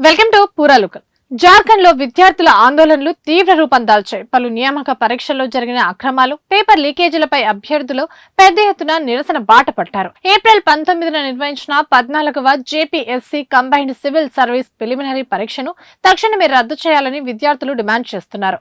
Welcome to పూరాలుకల్. Jharkhand లో విద్యార్థుల ఆందోళనలు తీవ్ర రూపం దాల్చాయి. పలు నియామక పరీక్షల్లో జరిగిన అక్రమాలు, పేపర్ లీకేజీలపై అభ్యర్థులు పెద్ద ఎత్తున నిరసన బాట పట్టారు. ఏప్రిల్ 19న నిర్వహించిన 14వ JPSC combined civil service preliminary పరీక్షను తక్షణమే రద్దు చేయాలని విద్యార్థులు డిమాండ్ చేస్తున్నారు.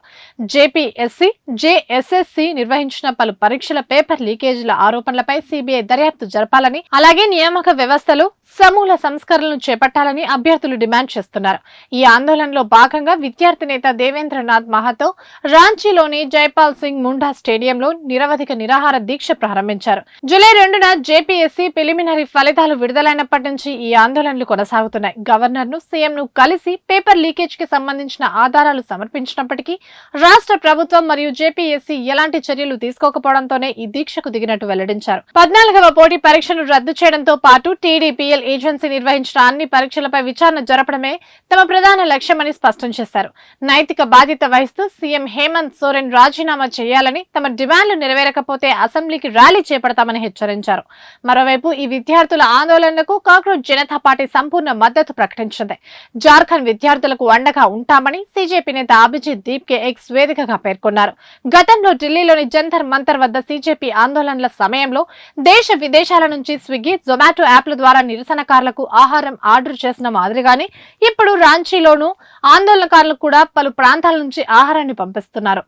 జేపీఎస్సీ, జేఎస్ఎస్సీ నిర్వహించిన పలు పరీక్షల పేపర్ లీకేజీల ఆరోపణలపై సీబీఐ దర్యాప్తు జరపాలని, అలాగే నియామక వ్యవస్థలో సమూల సంస్కరణలు చేపట్టాలని అభ్యర్థులు డిమాండ్ చేస్తున్నారు. ఈ ఆందోళనలో భాగంగా విద్యార్థి నేత దేవేంద్రనాథ్ మహాతో రాంచీలోని జైపాల్ సింగ్ ముండా స్టేడియంలో నిరవధిక నిరాహార దీక్ష ప్రారంభించారు. జూలై 2న జేపీఎస్సీ ప్రిలిమినరీ ఫలితాలు విడుదలైనప్పటి నుంచి ఈ ఆందోళనలు కొనసాగుతున్నాయి. గవర్నర్ ను, సీఎం ను కలిసి పేపర్ లీకేజ్ కి సంబంధించిన ఆధారాలు సమర్పించినప్పటికీ రాష్ట్ర ప్రభుత్వం మరియు జేపీఎస్సీ ఎలాంటి చర్యలు తీసుకోకపోవడంతోనే ఈ దీక్షకు దిగినట్టు వెల్లడించారు. 14వ పోటీ పరీక్షను రద్దు చేయడంతో పాటు టీడీపీఎల్ ఏజెన్సీ నిర్వహించిన అన్ని పరీక్షలపై విచారణ జరపడమే తమ ప్రధాన లక్ష్యమని స్పష్టం చేశారు. నైతిక బాధ్యత వహిస్తూ సీఎం హేమంత్ సోరెన్ రాజీనామా చేయాలని, తమ డిమాండ్లు నెరవేరకపోతే అసెంబ్లీకి ర్యాలీ చేపడతామని హెచ్చరించారు. మరోవైపు ఈ విద్యార్థుల ఆందోళనలకు కాక్రోచ్ జనతా పార్టీ సంపూర్ణ మద్దతు ప్రకటించింది. జార్ఖండ్ విద్యార్థులకు అండగా ఉంటామని సీజేపీ నేత అభిజిత్ దీప్కే ఎక్స్ వేదికగా పేర్కొన్నారు. గతంలో ఢిల్లీలోని జంతర్ మంతర్ వద్ద సీజేపీ ఆందోళనల సమయంలో దేశ విదేశాల నుంచి స్విగ్గీ, జొమాటో యాప్ల ద్వారా నిరసనకారులకు ఆహారం ఆర్డర్ చేసిన మాదిరిగానే ఇప్పుడు రాంచీలోనూ ఆందోళనకారులు కూడా పలు ప్రాంతాల నుంచి ఆహారాన్ని పంపిస్తున్నారు.